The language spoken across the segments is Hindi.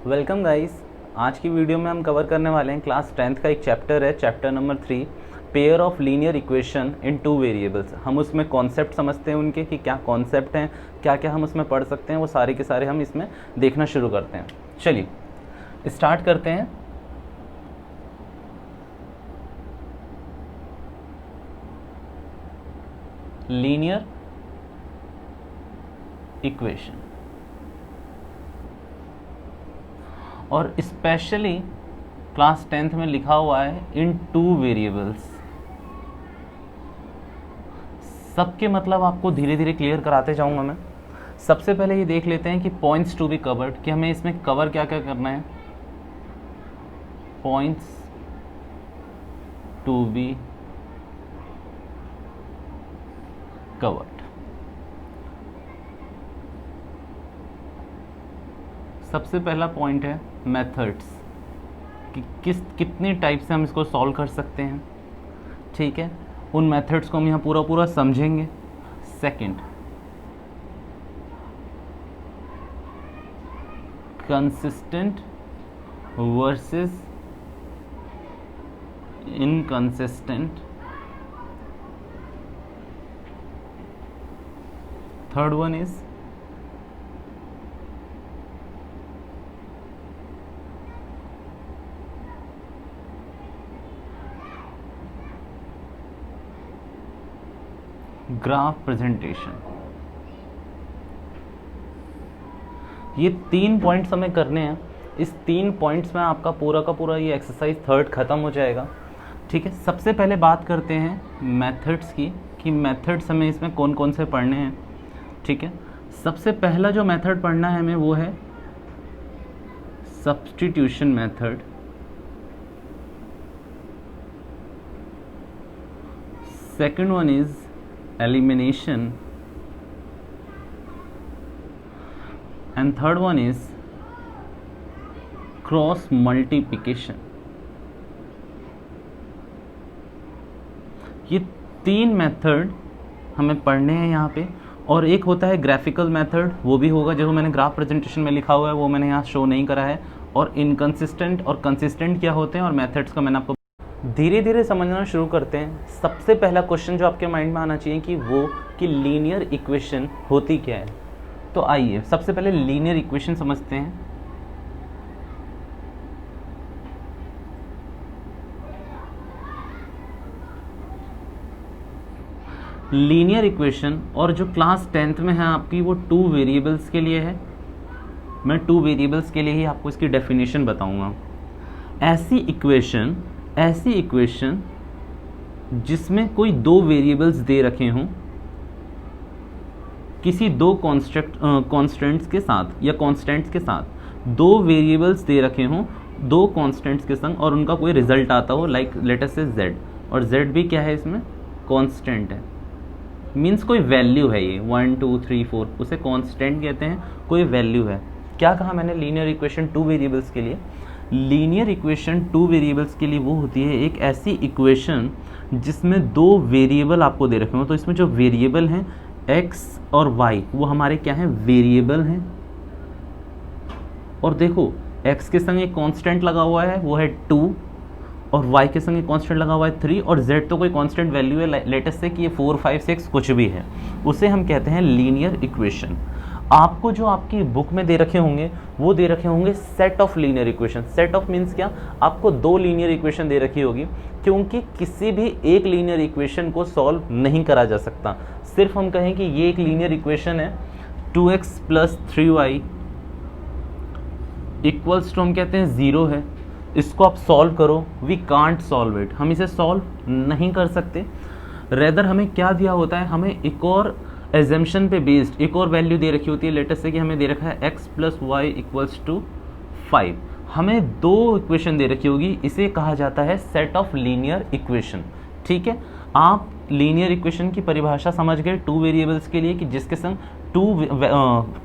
Welcome guys. आज की वीडियो में हम कवर करने वाले हैं क्लास 10th का एक चैप्टर है, chapter number 3, pair of linear equation in two variables. हम उसमें कॉन्सेप्ट समझते हैं उनके कि क्या कॉन्सेप्ट हैं, क्या क्या हम उसमें पढ़ सकते हैं, वो सारे के सारे हम इसमें देखना शुरू करते हैं। चलिए स्टार्ट करते हैं। लीनियर इक्वेशन और स्पेशली क्लास 10th में लिखा हुआ है इन टू वेरिएबल्स। सबके मतलब आपको धीरे धीरे क्लियर कराते जाऊंगा मैं। सबसे पहले ये देख लेते हैं कि पॉइंट्स टू बी कवर्ड, कि हमें इसमें कवर क्या क्या करना है। Points to be covered. सबसे पहला पॉइंट है मेथड्स, कि कितने टाइप से हम इसको सॉल्व कर सकते हैं। ठीक है, उन मेथड्स को हम यहाँ पूरा पूरा समझेंगे। Second, consistent versus inconsistent. Third one is graph presentation. ये 3 पॉइंट्स हमें करने हैं। इस 3 पॉइंट्स में आपका पूरा का पूरा ये एक्सरसाइज 3rd खत्म हो जाएगा। ठीक है, सबसे पहले बात करते हैं मेथड्स की, कि मेथड्स हमें इसमें कौन कौन से पढ़ने हैं। ठीक है, सबसे पहला जो मेथड पढ़ना है हमें वो है substitution method. Second one is elimination, and third one is cross multiplication। ये 3 मेथड हमें पढ़ने हैं यहाँ पे। और एक होता है ग्राफिकल मेथड, वो भी होगा जो मैंने ग्राफ प्रेजेंटेशन में लिखा हुआ है, वो मैंने यहाँ शो नहीं करा है। और इनकंसिस्टेंट और कंसिस्टेंट क्या होते हैं, और मेथड्स का मैंने आपको धीरे धीरे समझना शुरू करते हैं। सबसे पहला क्वेश्चन जो आपके माइंड में आना चाहिए कि वो कि लीनियर इक्वेशन होती क्या है। तो आइए सबसे पहले लीनियर इक्वेशन समझते हैं। लीनियर इक्वेशन, और जो क्लास 10th में है आपकी, वो 2 वेरिएबल्स के लिए है। मैं 2 वेरिएबल्स के लिए ही आपको इसकी डेफिनेशन बताऊंगा। ऐसी इक्वेशन जिसमें कोई 2 वेरिएबल्स दे रखे हों, किसी 2 कॉन्स्टेंट्स के साथ या कॉन्स्टेंट्स के साथ 2 वेरिएबल्स दे रखे हों 2 कॉन्स्टेंट्स के संग, और उनका कोई रिजल्ट आता हो, लाइक लेट अस से z, और z भी क्या है, इसमें कांस्टेंट है। मींस कोई वैल्यू है, ये 1 2 3 4, उसे कांस्टेंट कहते हैं, कोई वैल्यू है। क्या कहा मैंने, लीनियर इक्वेशन 2 वेरिएबल्स के लिए। लीनियर इक्वेशन 2 वेरिएबल्स के लिए वो होती है एक ऐसी इक्वेशन जिसमें 2 वेरिएबल आपको दे रखे हो। तो इसमें जो वेरिएबल हैं x और y, वो हमारे क्या हैं, वेरिएबल हैं। और देखो x के संग एक कांस्टेंट लगा हुआ है, वो है 2, और y के संग एक कांस्टेंट लगा हुआ है 3, और z तो कोई कांस्टेंट वैल्यू है, लेटेस्ट से कि ये 4 5 6 कुछ भी है, उसे हम कहते हैं लीनियर इक्वेशन। आपको जो आपकी बुक में दे रखे होंगे वो दे रखे होंगे set of linear equation. Set of means क्या, आपको 2 लीनियर इक्वेशन दे रखी होगी, क्योंकि किसी भी एक लीनियर इक्वेशन को सॉल्व नहीं करा जा सकता। सिर्फ हम कहें कि ये एक लीनियर इक्वेशन है, 2x + 3y इक्वल्स टू, हम कहते हैं 0 है, इसको आप सॉल्व करो, वी कांट सॉल्व इट, हम इसे सॉल्व नहीं कर सकते। रेदर हमें क्या दिया होता है, हमें एक और एजम्पशन पे बेस्ड एक और वैल्यू दे रखी होती है। लेटेस्ट से कि हमें दे रखा है x + y = 5, हमें 2 इक्वेशन दे रखी होगी, इसे कहा जाता है सेट ऑफ लीनियर इक्वेशन। ठीक है, आप लीनियर इक्वेशन की परिभाषा समझ गए 2 वेरिएबल्स के लिए, कि जिसके संग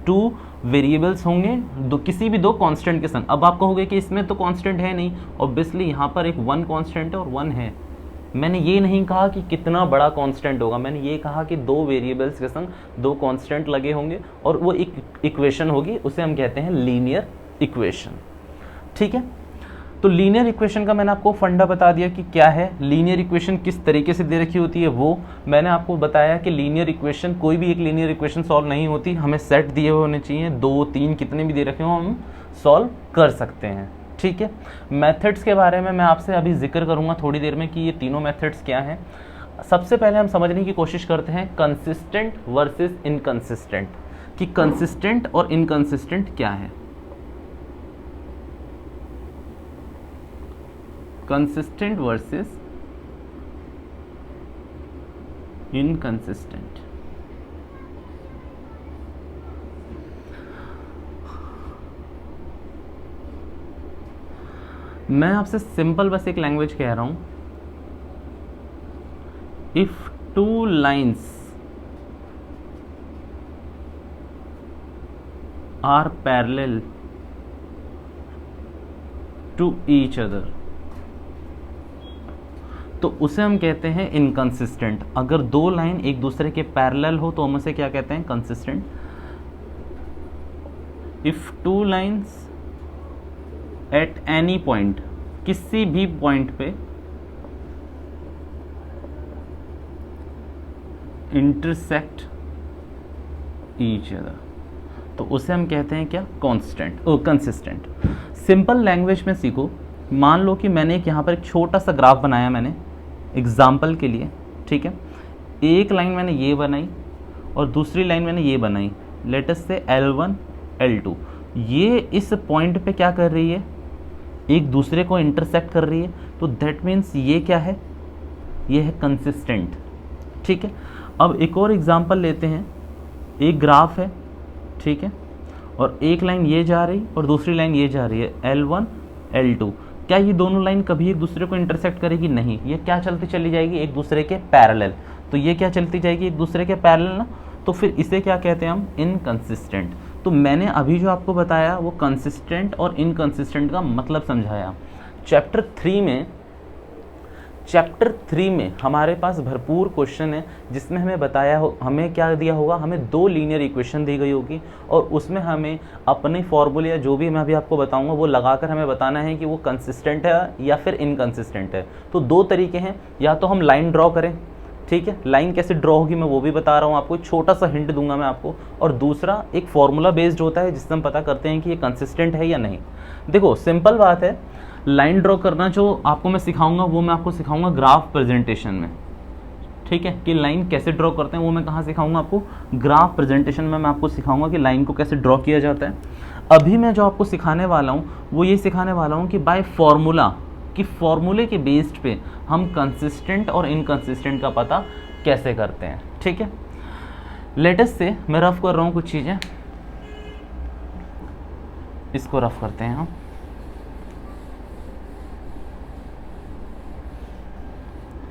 2 वेरिएबल्स होंगे, किसी भी 2 कांस्टेंट के संग। अब आप कहोगे कि इसमें तो कांस्टेंट है नहीं, ऑब्वियसली यहाँ पर एक 1 कांस्टेंट है और 1 है। मैंने ये नहीं कहा कि कितना बड़ा कांस्टेंट होगा, मैंने ये कहा कि 2 वेरिएबल्स के संग 2 कांस्टेंट लगे होंगे और वो एक इक्वेशन होगी, उसे हम कहते हैं लीनियर इक्वेशन। ठीक है, तो लीनियर इक्वेशन का मैंने आपको फंडा बता दिया कि क्या है, लीनियर इक्वेशन किस तरीके से दे रखी होती है, वो मैंने आपको बताया कि लीनियर इक्वेशन, कोई भी एक लीनियर इक्वेशन सॉल्व नहीं होती, हमें सेट दिए हुए होने चाहिए, 2 3 कितने भी दे रखे हो हम सॉल्व कर सकते हैं। ठीक है, मेथड्स के बारे में मैं आपसे अभी जिक्र करूंगा थोड़ी देर में कि ये तीनों मेथड्स क्या हैं। सबसे पहले हम समझने की कोशिश करते हैं कंसिस्टेंट वर्सेस इनकंसिस्टेंट, कि कंसिस्टेंट और इनकंसिस्टेंट क्या है। Consistent versus inconsistent. मैं आपसे सिंपल बस एक लैंग्वेज कह रहा हूं, if 2 lines are parallel to each other, तो उसे हम कहते हैं इनकंसिस्टेंट। अगर 2 लाइन एक दूसरे के पैरेलल हो तो हम उसे क्या कहते हैं, consistent. If 2 lines at any point, किसी भी पॉइंट पे इंटरसेक्ट ईच अदर, तो उसे हम कहते हैं क्या, कांस्टेंट, कंसिस्टेंट। सिंपल लैंग्वेज में सीखो, मान लो कि मैंने यहाँ पर एक छोटा सा ग्राफ बनाया मैंने एग्जाम्पल के लिए। ठीक है, एक लाइन मैंने ये बनाई और दूसरी लाइन मैंने ये बनाई, लेट अस से L1 L2, ये इस पॉइंट पे क्या कर रही है, एक दूसरे को इंटरसेक्ट कर रही है, तो दैट मीन्स ये क्या है, ये है कंसिस्टेंट। ठीक है, अब एक और एग्जांपल लेते हैं, एक ग्राफ है, ठीक है, और एक लाइन ये जा रही और दूसरी लाइन ये जा रही है, L1 L2, क्या ये दोनों लाइन कभी एक दूसरे को इंटरसेक्ट करेगी, नहीं, ये क्या चलती चली जाएगी, एक दूसरे के पैरेलल, तो ये क्या चलती जाएगी, एक दूसरे के पैरेलल ना, तो फिर इसे क्या कहते हैं हम, इनकंसिस्टेंट। तो मैंने अभी जो आपको बताया वो कंसिस्टेंट और इनकंसिस्टेंट का मतलब समझाया। चैप्टर 3 में हमारे पास भरपूर क्वेश्चन है, जिसमें हमें बताया हो, हमें क्या दिया होगा, हमें 2 लीनियर इक्वेशन दी गई होगी और उसमें हमें अपने फॉर्मूले या जो भी मैं अभी आपको बताऊंगा वो लगाकर हमें बताना है कि वो कंसिस्टेंट है या फिर इनकंसिस्टेंट है। तो 2 तरीके हैं, या तो हम लाइन ड्रॉ करें, ठीक है, लाइन कैसे ड्रॉ होगी मैं वो भी बता रहा हूँ आपको, छोटा सा हिंट दूंगा मैं आपको, और दूसरा एक फॉर्मूला बेस्ड होता है जिससे हम पता करते हैं कि ये कंसिस्टेंट है या नहीं। देखो सिंपल बात है, लाइन ड्रॉ करना जो आपको मैं सिखाऊंगा वो मैं आपको सिखाऊंगा ग्राफ प्रेजेंटेशन में। ठीक है, कि लाइन कैसे ड्रॉ करते हैं वो मैं कहाँ सिखाऊंगा आपको, ग्राफ प्रेजेंटेशन में मैं आपको सिखाऊंगा कि लाइन को कैसे ड्रॉ किया जाता है। अभी मैं जो आपको सिखाने वाला हूँ वो ये सिखाने वाला हूँ कि बाय फॉर्मूला, कि फॉर्मूले के बेस्ड पे हम कंसिस्टेंट और इनकंसिस्टेंट का पता कैसे करते हैं। ठीक है, लेटेस्ट से मैं रफ कर रहा हूँ कुछ चीज़ें, इसको रफ करते हैं हम।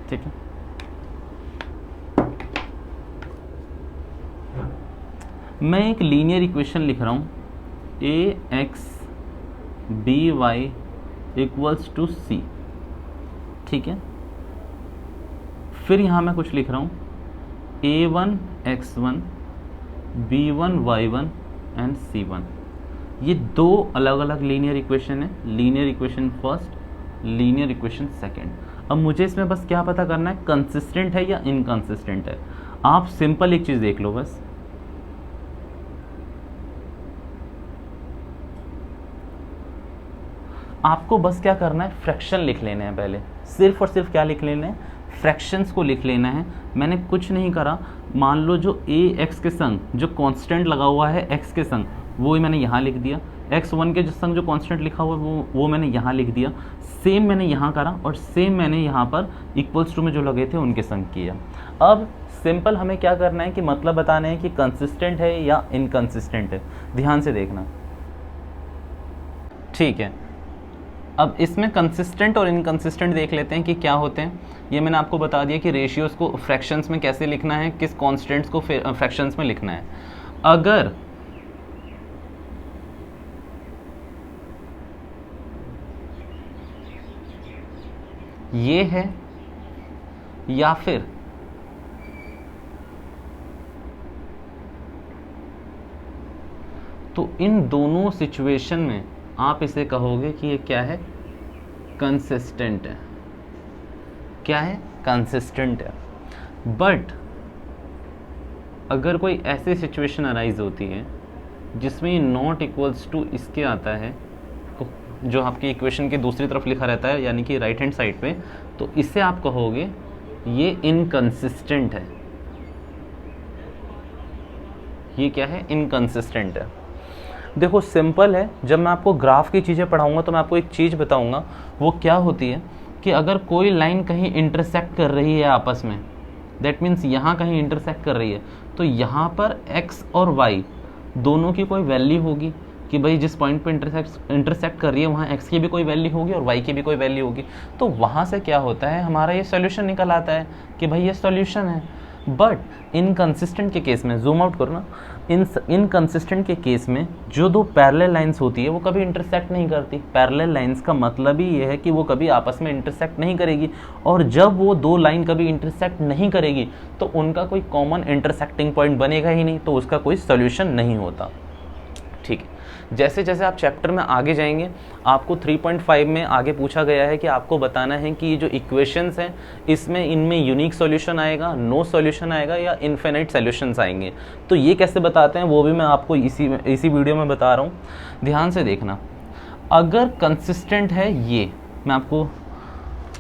ठीक है, मैं एक लीनियर इक्वेशन लिख रहा हूँ, ax by equals to c। ठीक है, फिर यहाँ मैं कुछ लिख रहा हूँ, a1 x1 b1 y1 and c1। ये 2 अलग अलग लीनियर इक्वेशन है, linear equation first, linear equation second. अब मुझे इसमें बस क्या पता करना है, कंसिस्टेंट है या इनकंसिस्टेंट है। आप सिंपल एक चीज़ देख लो, बस आपको बस क्या करना है, फ्रैक्शन लिख लेने हैं पहले, सिर्फ और सिर्फ क्या लिख लेना है, फ्रैक्शंस को लिख लेना है। मैंने कुछ नहीं करा, मान लो जो a x के संग जो कांस्टेंट लगा हुआ है x के संग, वो ही मैंने यहाँ लिख दिया, x1 के संग जो कांस्टेंट लिखा हुआ है वो मैंने यहाँ लिख दिया, सेम मैंने यहाँ करा और सेम मैंने यहाँ पर इक्वल्स टू में जो लगे थे उनके संग किया। अब सिंपल हमें क्या करना है कि मतलब बताना है कि कंसिस्टेंट है या इनकंसिस्टेंट है, ध्यान से देखना। ठीक है, अब इसमें कंसिस्टेंट और इनकंसिस्टेंट देख लेते हैं कि क्या होते हैं। ये मैंने आपको बता दिया कि रेशियोज को फ्रैक्शंस में कैसे लिखना है, किस कॉन्स्टेंट्स को फ्रैक्शंस में लिखना है। अगर ये है या फिर तो इन दोनों सिचुएशन में आप इसे कहोगे कि ये क्या है, कंसिस्टेंट है। क्या है, कंसिस्टेंट है। बट अगर कोई ऐसी सिचुएशन अराइज होती है जिसमें ये नॉट इक्वल्स टू इसके आता है, जो आपकी इक्वेशन की दूसरी तरफ लिखा रहता है यानी कि राइट हैंड साइड पे, तो इसे आप कहोगे ये इनकंसिस्टेंट है। ये क्या है, इनकंसिस्टेंट है। देखो सिंपल है, जब मैं आपको ग्राफ की चीज़ें पढ़ाऊंगा तो मैं आपको एक चीज़ बताऊंगा, वो क्या होती है कि अगर कोई लाइन कहीं इंटरसेक्ट कर रही है आपस में, दैट मीन्स यहाँ कहीं इंटरसेक्ट कर रही है, तो यहाँ पर x और y दोनों की कोई वैल्यू होगी कि भाई जिस पॉइंट पे इंटरसेक्ट कर रही है वहाँ x की भी कोई वैल्यू होगी और y की भी कोई वैल्यू होगी। तो वहाँ से क्या होता है, हमारा ये सॉल्यूशन निकल आता है कि भाई ये सॉल्यूशन है। बट इनकंसिस्टेंट के केस में, जूम आउट करो ना, इनकंसिस्टेंट के केस में जो दो पैरेलल लाइंस होती है वो कभी इंटरसेक्ट नहीं करती। पैरेलल लाइंस का मतलब ही ये है कि वो कभी आपस में इंटरसेक्ट नहीं करेगी, और जब वो दो लाइन कभी इंटरसेक्ट नहीं करेगी तो उनका कोई कॉमन इंटरसेक्टिंग पॉइंट बनेगा ही नहीं, तो उसका कोई सोल्यूशन नहीं होता। ठीक है, जैसे जैसे आप चैप्टर में आगे जाएंगे आपको 3.5 में आगे पूछा गया है कि आपको बताना है कि ये जो इक्वेशंस हैं इसमें इनमें यूनिक सॉल्यूशन आएगा, नो सॉल्यूशन आएगा, या इनफिनिट सॉल्यूशंस आएंगे। तो ये कैसे बताते हैं वो भी मैं आपको इसी वीडियो में बता रहा हूँ, ध्यान से देखना। अगर कंसिस्टेंट है, ये मैं आपको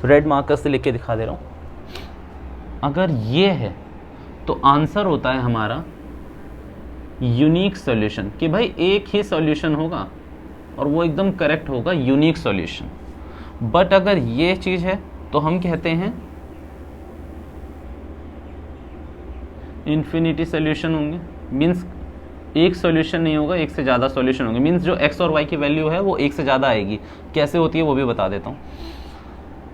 रेड मार्कर से लिख के दिखा दे रहा हूँ, अगर ये है तो आंसर होता है हमारा यूनिक सॉल्यूशन, कि भाई एक ही सॉल्यूशन होगा और वो एकदम करेक्ट होगा, यूनिक सॉल्यूशन। बट अगर ये चीज है तो हम कहते हैं इन्फिनिटी सॉल्यूशन होंगे, मींस एक सॉल्यूशन नहीं होगा, एक से ज़्यादा सॉल्यूशन होंगे। मींस जो x और y की वैल्यू है वो एक से ज़्यादा आएगी। कैसे होती है वो भी बता देता हूँ,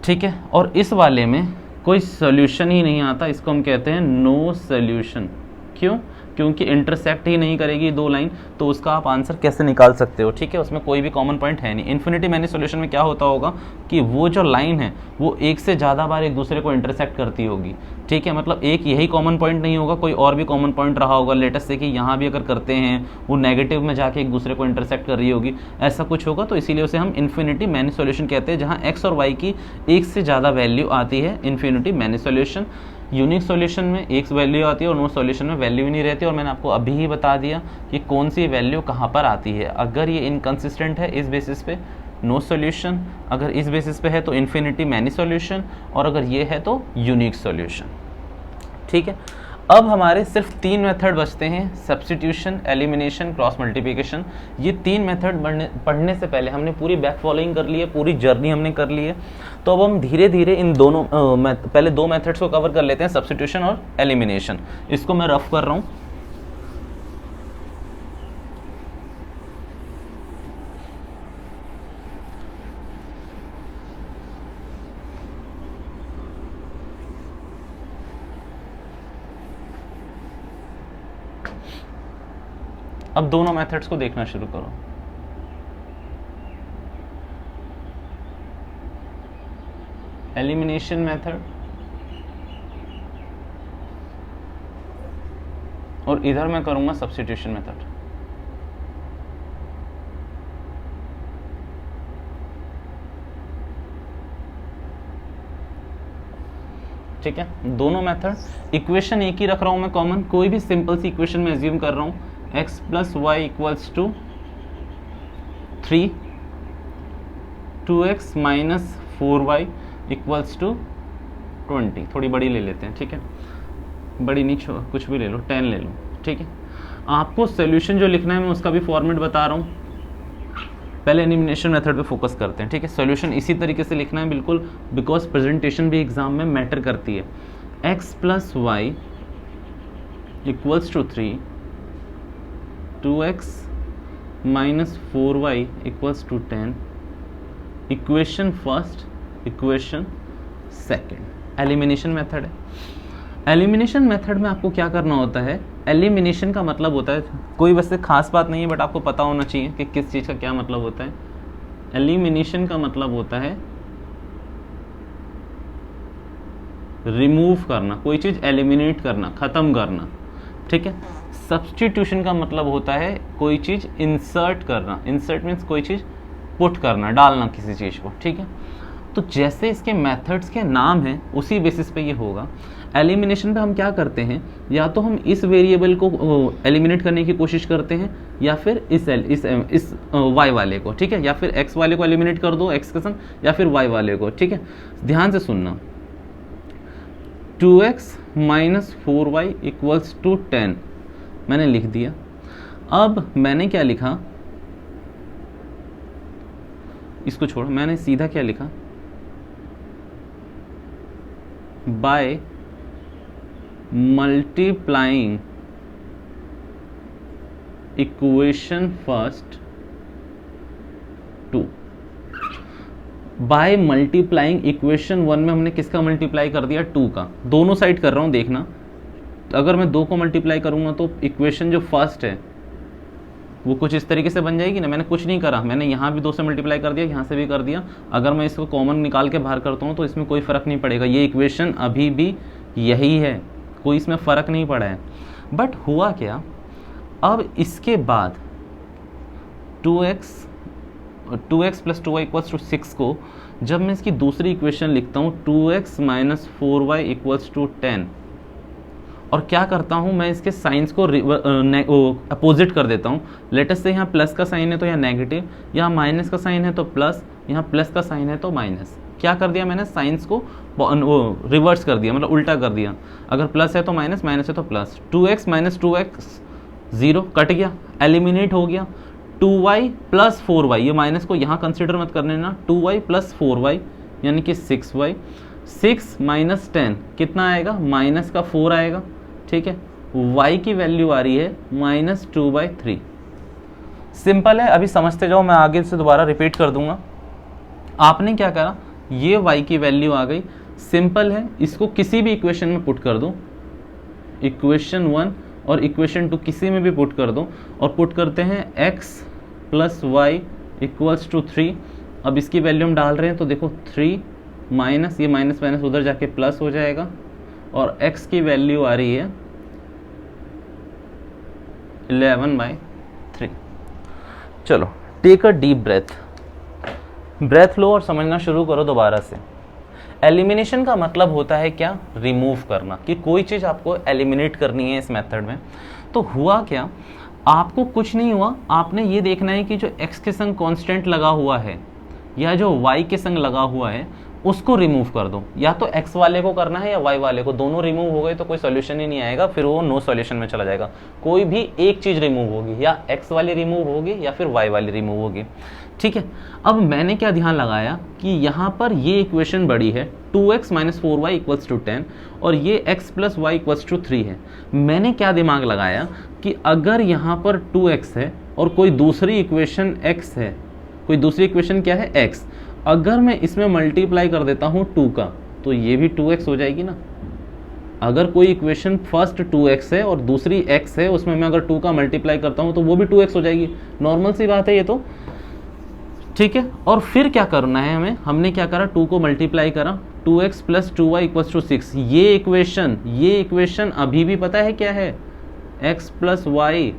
ठीक है। और इस वाले में कोई सॉल्यूशन ही नहीं आता, इसको हम कहते हैं नो सॉल्यूशन। क्यों? क्योंकि इंटरसेक्ट ही नहीं करेगी दो लाइन, तो उसका आप आंसर कैसे निकाल सकते हो, ठीक है। उसमें कोई भी कॉमन पॉइंट है नहीं। इन्फिनिटी मैनी सॉल्यूशन में क्या होता होगा कि वो जो लाइन है वो एक से ज़्यादा बार एक दूसरे को इंटरसेक्ट करती होगी, ठीक है। मतलब एक यही कॉमन पॉइंट नहीं होगा, कोई और भी कॉमन पॉइंट रहा होगा। लेटेस्ट से कि यहाँ भी अगर करते हैं वो नेगेटिव में जाके एक दूसरे को इंटरसेक्ट कर रही होगी, ऐसा कुछ होगा। तो इसीलिए उसे हम इन्फिनिटी मैनी सॉल्यूशन कहते हैं, जहाँ एक्स और वाई की एक से ज़्यादा वैल्यू आती है, infinity many solution. Unique solution में एक वैल्यू आती है और नो सॉल्यूशन में वैल्यू ही नहीं रहती। और मैंने आपको अभी ही बता दिया कि कौन सी वैल्यू कहाँ पर आती है। अगर ये इनकंसिस्टेंट है इस बेसिस पे नो सॉल्यूशन, अगर इस बेसिस पे है तो इन्फिनिटी मैनी सॉल्यूशन, और अगर ये है तो यूनिक सॉल्यूशन, ठीक है। अब हमारे सिर्फ 3 मेथड बचते हैं, सब्स्टिट्यूशन, एलिमिनेशन, क्रॉस मल्टीप्लिकेशन। ये 3 मेथड पढ़ने से पहले हमने पूरी बैक फॉलोइंग कर ली है, पूरी जर्नी हमने कर ली है। तो अब हम धीरे धीरे इन दोनों पहले 2 मेथड्स को कवर कर लेते हैं, सब्स्टिट्यूशन और एलिमिनेशन। इसको मैं रफ कर रहा हूँ। अब दोनों मेथड्स को देखना शुरू करो। एलिमिनेशन मेथड और इधर मैं करूंगा सब्स्टिट्यूशन मेथड। ठीक है, दोनों मेथड, इक्वेशन एक ही रख रहा हूं मैं कॉमन। कोई भी सिंपल सी इक्वेशन में एज्यूम कर रहा हूं, x plus y equals to 3, 2x minus 4y equals to 20। थोड़ी बड़ी ले लेते हैं, ठीक है, बड़ी नहीं, कुछ भी ले लो, 10 ले लो, ठीक है। आपको सोल्यूशन जो लिखना है मैं उसका भी फॉर्मेट बता रहा हूँ। पहले एलिमिनेशन मेथड पे फोकस करते हैं, ठीक है। सोल्यूशन इसी तरीके से लिखना है बिल्कुल, बिकॉज प्रेजेंटेशन भी एग्जाम में मैटर करती है। x plus y equals to 3, 2x minus 4y equals to 10, equation first, equation second. Elimination method है। एलिमिनेशन मेथड में आपको क्या करना होता है, एलिमिनेशन का मतलब होता है, कोई वैसे खास बात नहीं है बट आपको पता होना चाहिए कि किस चीज़ का क्या मतलब होता है। एलिमिनेशन का मतलब होता है रिमूव करना, कोई चीज़ एलिमिनेट करना, ख़त्म करना, ठीक है। सब्स्टिट्यूशन का मतलब होता है कोई चीज़ इंसर्ट करना। इंसर्ट मीन्स कोई चीज़ पुट करना, डालना किसी चीज़ को, ठीक है। तो जैसे इसके मेथड्स के नाम हैं उसी बेसिस पे ये होगा। एलिमिनेशन पे हम क्या करते हैं, या तो हम इस वेरिएबल को एलिमिनेट करने की कोशिश करते हैं, या फिर इस y वाले को, ठीक है, या फिर x वाले को एलिमिनेट कर दो x के संग, या फिर y वाले को, ठीक है। ध्यान से सुनना, 2x minus 4y equals to 10 मैंने लिख दिया। अब मैंने क्या लिखा, इसको छोड़, मैंने सीधा क्या लिखा, by multiplying equation first 2 by multiplying equation 1 में हमने किसका मल्टीप्लाई कर दिया, 2 का। दोनों साइड कर रहा हूं, देखना। अगर मैं 2 को मल्टीप्लाई करूंगा तो इक्वेशन जो फर्स्ट है वो कुछ इस तरीके से बन जाएगी ना। मैंने कुछ नहीं करा, मैंने यहाँ भी 2 से मल्टीप्लाई कर दिया, यहाँ से भी कर दिया। अगर मैं इसको कॉमन निकाल के बाहर करता हूँ तो इसमें कोई फ़र्क नहीं पड़ेगा, ये इक्वेशन अभी भी यही है, कोई इसमें फ़र्क नहीं पड़ा है। बट हुआ क्या, अब इसके बाद 2x plus 2y equals to 6 को जब मैं इसकी दूसरी इक्वेशन लिखता हूँ 2x minus 4y equals to 10, और क्या करता हूँ मैं इसके साइंस को अपोजिट कर देता हूँ। लेटेस्ट से यहाँ प्लस का साइन है तो यहाँ नेगेटिव, यहाँ माइनस का साइन है तो प्लस, यहाँ प्लस का साइन है तो माइनस। क्या कर दिया मैंने, साइंस को रिवर्स कर दिया, मतलब उल्टा कर दिया। अगर प्लस है तो माइनस, माइनस है तो plus. 2x minus 2x 0 cut गया, एलिमिनेट हो गया। 2y प्लस 4y, ये माइनस को यहाँ कंसिडर मत करने ना, 2y प्लस 4y यानी कि 6y। 6 माइनस 10 कितना आएगा, माइनस का 4 आएगा, ठीक है। y की वैल्यू आ रही है माइनस 2/3। सिंपल है, अभी समझते जाओ, मैं आगे से दोबारा रिपीट कर दूंगा। आपने क्या करा, ये y की वैल्यू आ गई, सिंपल है, इसको किसी भी इक्वेशन में पुट कर दो, इक्वेशन 1 और इक्वेशन 2 किसी में भी पुट कर दो, और पुट करते हैं x plus y equals to 3। अब इसकी वैल्यू हम डाल रहे हैं तो देखो 3 माइनस, ये माइनस माइनस उधर जाके प्लस हो जाएगा, और x की वैल्यू आ रही है 11/3। चलो टेक अ डीप ब्रेथ लो और समझना शुरू करो दोबारा से। एलिमिनेशन का मतलब होता है क्या, रिमूव करना, कि कोई चीज़ आपको एलिमिनेट करनी है इस मेथड में। तो हुआ क्या, आपको कुछ नहीं हुआ, आपने ये देखना है कि जो x के संग कांस्टेंट लगा हुआ है या जो y के संग लगा हुआ है उसको रिमूव कर दो। या तो x वाले को करना है या y वाले को, दोनों रिमूव हो गए तो कोई सॉल्यूशन ही नहीं आएगा, फिर वो नो सॉल्यूशन में चला जाएगा। कोई भी एक चीज़ रिमूव होगी, या x वाली रिमूव होगी या फिर y वाली रिमूव होगी, ठीक है। अब मैंने क्या ध्यान लगाया कि यहाँ पर ये इक्वेशन बड़ी है 2x minus 4y equals to 10, और ये x plus y equals to 3 है। मैंने क्या दिमाग लगाया कि अगर यहाँ पर 2x है और कोई दूसरी इक्वेशन x है, कोई दूसरी इक्वेशन क्या है x, अगर मैं इसमें मल्टीप्लाई कर देता हूँ 2 का तो ये भी 2x हो जाएगी ना। अगर कोई इक्वेशन फर्स्ट 2x है और दूसरी x है, उसमें मैं अगर 2 का मल्टीप्लाई करता हूँ तो वो भी 2x हो जाएगी, नॉर्मल सी बात है ये तो, ठीक है। और फिर क्या करना है हमें, हमने क्या करा, 2 को मल्टीप्लाई करा, 2x plus 2y equals to 6। ये इक्वेशन अभी भी पता है क्या है, x plus y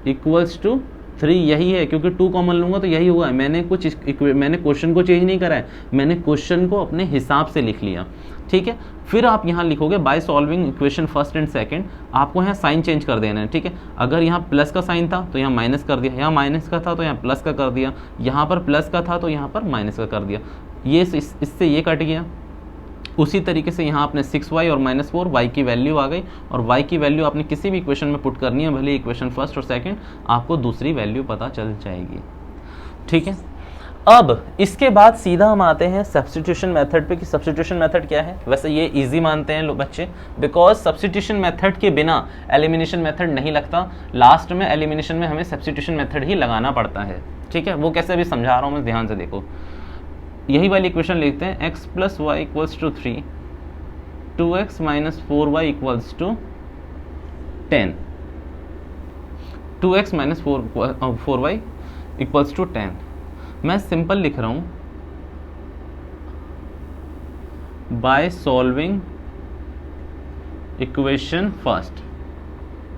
equals to 3 यही है, क्योंकि 2 कॉमन लूंगा तो यही हुआ है। मैंने क्वेश्चन को चेंज नहीं करा है, मैंने क्वेश्चन को अपने हिसाब से लिख लिया, ठीक है। फिर आप यहाँ लिखोगे bye solving equation first and second, आपको यहाँ साइन चेंज कर देना है, ठीक है। अगर यहाँ प्लस का साइन था तो यहाँ माइनस कर दिया, यहाँ माइनस का था तो यहाँ प्लस का कर दिया, यहाँ पर प्लस का था तो यहाँ पर माइनस का कर दिया, ये इससे ये कट गया। उसी तरीके से यहाँ आपने 6y और माइनस 4 y की वैल्यू आ गई, और y की वैल्यू आपने किसी भी इक्वेशन में पुट करनी है, भले इक्वेशन फर्स्ट और सेकंड, आपको दूसरी वैल्यू पता चल जाएगी, ठीक है। अब इसके बाद सीधा हम आते हैं सब्स्टिट्यूशन मेथड पे, कि सब्स्टिट्यूशन मेथड क्या है। वैसे ये इजी मानते हैं लोग बच्चे, बिकॉज सब्स्टिट्यूशन मेथड के बिना एलिमिनेशन मेथड नहीं लगता। लास्ट में एलिमिनेशन में हमें सब्स्टिट्यूशन मेथड ही लगाना पड़ता है, ठीक है। वो कैसे अभी समझा रहा हूँ मैं, ध्यान से देखो। यही वाली इक्वेशन लिखते हैं, x plus y equals to 3, 2x minus 4y equals to 10, 2x minus 4y equals to 10। मैं सिंपल लिख रहा हूं, बाय सॉल्विंग इक्वेशन फर्स्ट,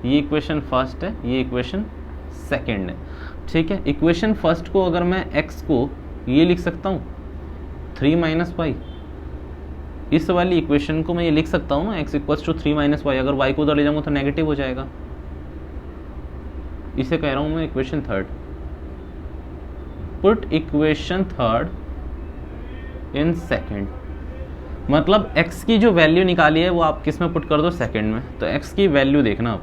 ये इक्वेशन फर्स्ट है, ये इक्वेशन सेकंड है। ठीक है, इक्वेशन फर्स्ट को अगर मैं x को ये लिख सकता हूँ 3 माइनस वाई, इस वाली इक्वेशन को मैं ये लिख सकता हूँ ना x equals to 3 minus y, अगर y को उधर ले जाऊँगा तो नेगेटिव हो जाएगा, इसे कह रहा हूँ मैं equation third. Put equation third in second, मतलब x की जो वैल्यू निकाली है वो आप किस में पुट कर दो, सेकेंड में। तो x की वैल्यू देखना आप,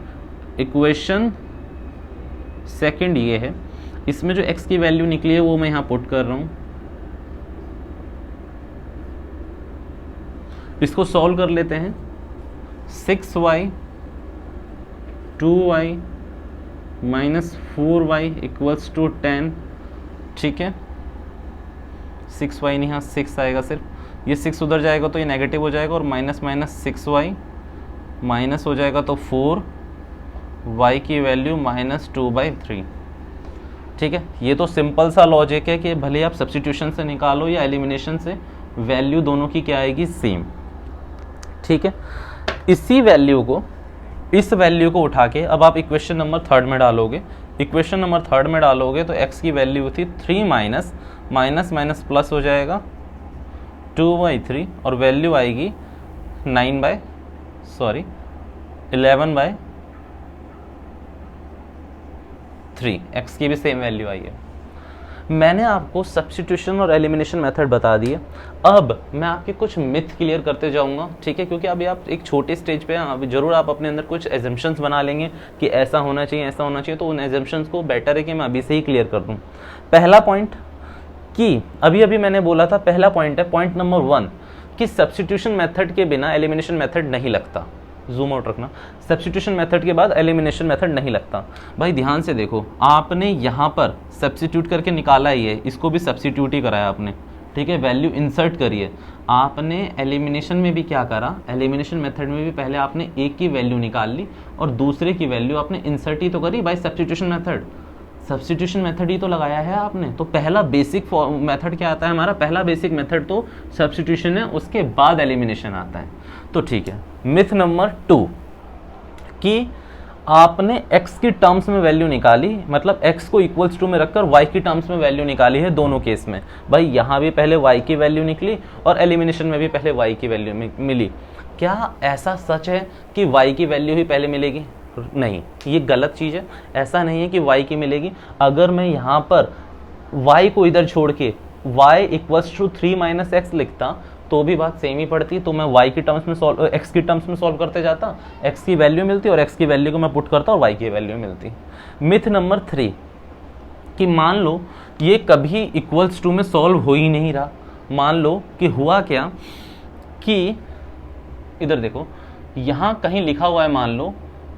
इक्वेशन सेकेंड ये है, इसमें जो x की वैल्यू निकली है वो मैं यहाँ पुट कर रहा हूँ। इसको सॉल्व कर लेते हैं। 6y 2y minus 4y equals to 10, ठीक है। 6y नहीं, यहाँ 6 आएगा सिर्फ, ये 6 उधर जाएगा तो ये नेगेटिव हो जाएगा, और माइनस माइनस 6y माइनस हो जाएगा तो 4y की वैल्यू -2/3, ठीक है। ये तो सिंपल सा लॉजिक है कि भले आप सब्स्टिट्यूशन से निकालो या एलिमिनेशन से, वैल्यू दोनों की क्या आएगी, सेम, ठीक है। इसी वैल्यू को, इस वैल्यू को उठा के अब आप इक्वेशन नंबर थर्ड में डालोगे। इक्वेशन नंबर थर्ड में डालोगे तो x की वैल्यू थी 3 माइनस माइनस माइनस प्लस हो जाएगा 2/3, और वैल्यू आएगी 11/3, x की भी सेम वैल्यू आई है। मैंने आपको सब्स्टिट्यूशन और एलिमिनेशन मेथड बता दिए। अब मैं आपके कुछ मिथ क्लियर करते जाऊंगा, ठीक है, क्योंकि अभी आप एक छोटे स्टेज पे हैं, अभी जरूर आप अपने अंदर कुछ एजम्पशंस बना लेंगे कि ऐसा होना चाहिए, ऐसा होना चाहिए, तो उन एजम्पशंस को बेटर है कि मैं अभी से ही क्लियर कर दूं। पहला पॉइंट कि अभी मैंने बोला था, पहला पॉइंट है, पॉइंट नंबर 1 कि सब्स्टिट्यूशन मेथड के बिना एलिमिनेशन मेथड नहीं लगता। जूम आउट रखना, सब्स्टिट्यूशन मेथड के बाद एलिमिनेशन मेथड नहीं लगता। भाई ध्यान से देखो, आपने यहाँ पर सब्स्टिट्यूट करके निकाला ही है, इसको भी सब्स्टिट्यूट ही कराया आपने, ठीक है, वैल्यू इंसर्ट करिए। आपने एलिमिनेशन में भी क्या करा, एलिमिनेशन मेथड में भी पहले आपने एक की वैल्यू निकाल ली और दूसरे की वैल्यू आपने इंसर्ट ही तो करी by substitution method. Substitution method ही तो लगाया है आपने। तो पहला बेसिक मेथड क्या आता है हमारा, पहला बेसिक मेथड तो सब्स्टिट्यूशन है, उसके बाद एलिमिनेशन आता है। तो ठीक है, मिथ नंबर 2 कि आपने x की टर्म्स में वैल्यू निकाली, मतलब x को इक्वल्स टू में रखकर y की टर्म्स में वैल्यू निकाली है दोनों केस में। भाई यहाँ भी पहले y की वैल्यू निकली और एलिमिनेशन में भी पहले y की वैल्यू मिली। क्या ऐसा सच है कि y की वैल्यू ही पहले मिलेगी? नहीं, ये गलत चीज़ है। ऐसा नहीं है कि y की मिलेगी। अगर मैं यहाँ पर y को इधर छोड़ के y equals to 3 minus x लिखता तो भी बात सेम ही पड़ती। तो मैं y की टर्म्स में सॉल्व, x की टर्म्स में सॉल्व करते जाता, x की वैल्यू मिलती और x की वैल्यू को मैं पुट करता और y की वैल्यू मिलती। मिथ नंबर 3 कि मान लो ये कभी इक्वल्स टू में सॉल्व हो ही नहीं रहा। मान लो कि हुआ क्या कि इधर देखो, यहाँ कहीं लिखा हुआ है, मान लो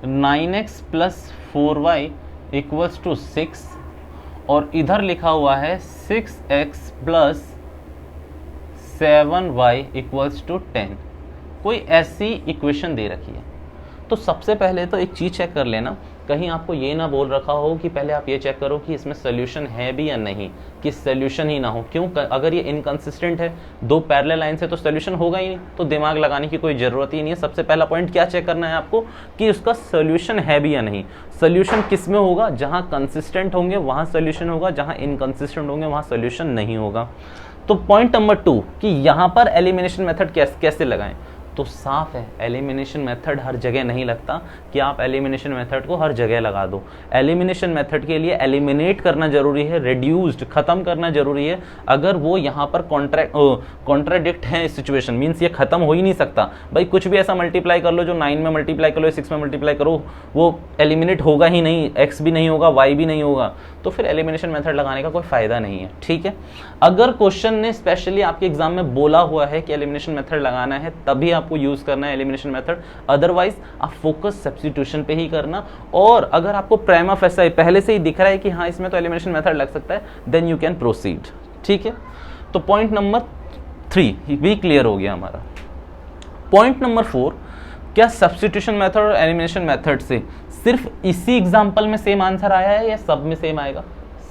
9x plus 4y equals to 6, और इधर लिखा हुआ है 6x plus 7y equals to 10। कोई ऐसी इक्वेशन दे रखी है तो सबसे पहले तो एक चीज़ चेक कर लेना, कहीं आपको ये ना बोल रखा हो कि पहले आप ये चेक करो कि इसमें सोल्यूशन है भी या नहीं, कि सोल्यूशन ही ना हो। क्यों? अगर ये इनकंसिस्टेंट है, दो पैरेलल लाइन से, तो सोल्यूशन होगा ही नहीं, तो दिमाग लगाने की कोई ज़रूरत ही नहीं है। सबसे पहला पॉइंट क्या चेक करना है आपको कि उसका सोल्यूशन है भी या नहीं। सोल्यूशन किस में होगा? जहाँ कंसिस्टेंट होंगे वहाँ सोल्यूशन होगा, जहाँ इनकंसिस्टेंट होंगे वहाँ सोल्यूशन नहीं होगा। तो पॉइंट नंबर 2 कि यहाँ पर एलिमिनेशन मेथड कैसे लगाएं, तो साफ है एलिमिनेशन मेथड हर जगह नहीं लगता कि आप एलिमिनेशन मेथड को हर जगह लगा दो। एलिमिनेशन मेथड के लिए एलिमिनेट करना जरूरी है, रिड्यूस्ड खत्म करना जरूरी है। अगर वो यहाँ पर कॉन्ट्राडिक्ट है सिचुएशन, मीन्स ये खत्म हो ही नहीं सकता। भाई कुछ भी ऐसा मल्टीप्लाई कर लो, जो 9 में मल्टीप्लाई कर लो, 6 में मल्टीप्लाई करो, वो एलिमिनेट होगा ही नहीं, x भी नहीं होगा, y भी नहीं होगा, तो फिर एलिमिनेशन मेथड लगाने का कोई फायदा नहीं है। ठीक है, अगर क्वेश्चन ने स्पेशली आपके एग्जाम में बोला हुआ है कि एलिमिनेशन मेथड लगाना है, तभी आपको यूज करना है एलिमिनेशन मेथड, अदरवाइज आप फोकस सब्स्टिट्यूशन पे ही करना। और अगर आपको प्राइमा फेसाई पहले से ही दिख रहा है कि हाँ इसमें तो एलिमिनेशन मेथड लग सकता है, देन यू कैन प्रोसीड। ठीक है, तो पॉइंट नंबर 3 भी क्लियर हो गया हमारा। पॉइंट नंबर 4, क्या सब्स्टिट्यूशन मेथड और एलिमिनेशन मेथड से सिर्फ इसी एग्जाम्पल में सेम आंसर आया है या सब में सेम आएगा?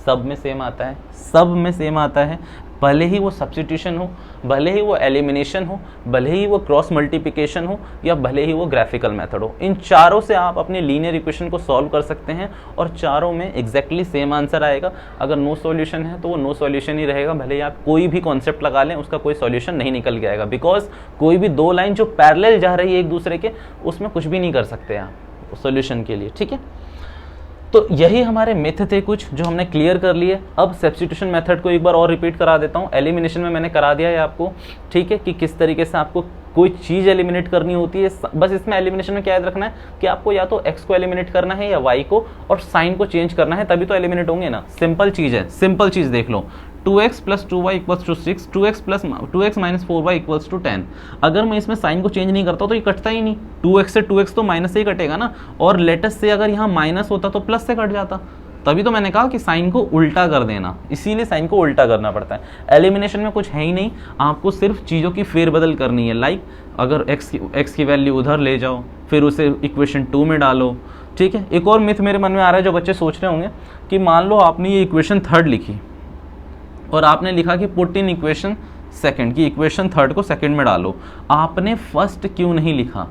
सब में सेम आता है, सब में सेम आता है। भले ही वो सब्स्टिट्यूशन हो, भले ही वो एलिमिनेशन हो, भले ही वो क्रॉस मल्टीप्लिकेशन हो, या भले ही वो ग्राफिकल मेथड हो, इन चारों से आप अपने लीनियर इक्वेशन को सॉल्व कर सकते हैं और चारों में एग्जैक्टली सेम आंसर आएगा। अगर नो सॉल्यूशन है तो वो नो सॉल्यूशन ही रहेगा, भले ही आप कोई भी कॉन्सेप्ट लगा लें उसका कोई सॉल्यूशन नहीं निकल के आएगा, बिकॉज कोई भी दो लाइन जो पैरेलल जा रही है एक दूसरे के, उसमें कुछ भी नहीं कर सकते आप सॉल्यूशन के लिए। ठीक है, तो यही हमारे मेथ थे कुछ जो हमने क्लियर कर लिए। अब सब्स्टिट्यूशन मेथड को एक बार और रिपीट करा देता हूँ। एलिमिनेशन में मैंने करा दिया है आपको, ठीक है, कि किस तरीके से आपको कोई चीज़ एलिमिनेट करनी होती है। बस इसमें एलिमिनेशन में क्या याद रखना है कि आपको या तो x को एलिमिनेट करना है या y को, और साइन को चेंज करना है, तभी तो एलिमिनेट होंगे ना। सिंपल चीज़ है, सिंपल चीज़ देख लो। 2x + 2y = 6, 2x - 4y = 10। अगर मैं इसमें साइन को चेंज नहीं करता तो ये कटता ही नहीं। 2x से 2x तो माइनस से ही कटेगा ना, और लेटेस्ट से अगर यहाँ माइनस होता तो प्लस से कट जाता। तभी तो मैंने कहा कि साइन को उल्टा कर देना, इसीलिए साइन को उल्टा करना पड़ता है। एलिमिनेशन में कुछ है ही नहीं, आपको सिर्फ चीज़ों की फेरबदल करनी है। लाइक अगर x की वैल्यू उधर ले जाओ, फिर उसे इक्वेशन 2 में डालो। ठीक है, एक और मिथ मेरे मन में आ रहा है जो बच्चे सोच रहे होंगे कि मान लो आपने ये इक्वेशन 3 लिखी और आपने लिखा कि पुट इन इक्वेशन 2 की इक्वेशन 3 को सेकंड में डालो, आपने फर्स्ट क्यों नहीं लिखा?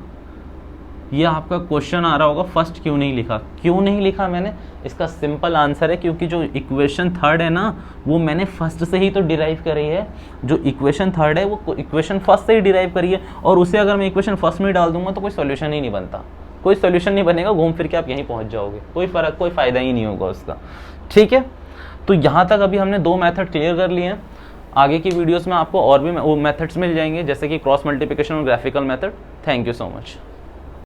ये आपका क्वेश्चन आ रहा होगा, फर्स्ट क्यों नहीं लिखा? क्यों नहीं लिखा मैंने? इसका सिंपल आंसर है क्योंकि जो इक्वेशन 3 है ना, वो मैंने फर्स्ट से ही तो डिराइव करी है। जो इक्वेशन 3 है वो इक्वेशन फर्स्ट से ही डिराइव करी है, और उसे अगर मैं इक्वेशन फर्स्ट में डाल दूंगा तो कोई सोल्यूशन ही नहीं बनता, कोई सोल्यूशन नहीं बनेगा, घूम फिर के आप यहीं पहुंच जाओगे, कोई फर्क, कोई फायदा ही नहीं होगा उसका। ठीक है, तो यहाँ तक अभी हमने 2 मेथड क्लियर कर लिए हैं। आगे की वीडियोस में आपको और भी वो मेथड्स मिल जाएंगे, जैसे कि क्रॉस मल्टीप्लिकेशन और graphical method. Thank you so much.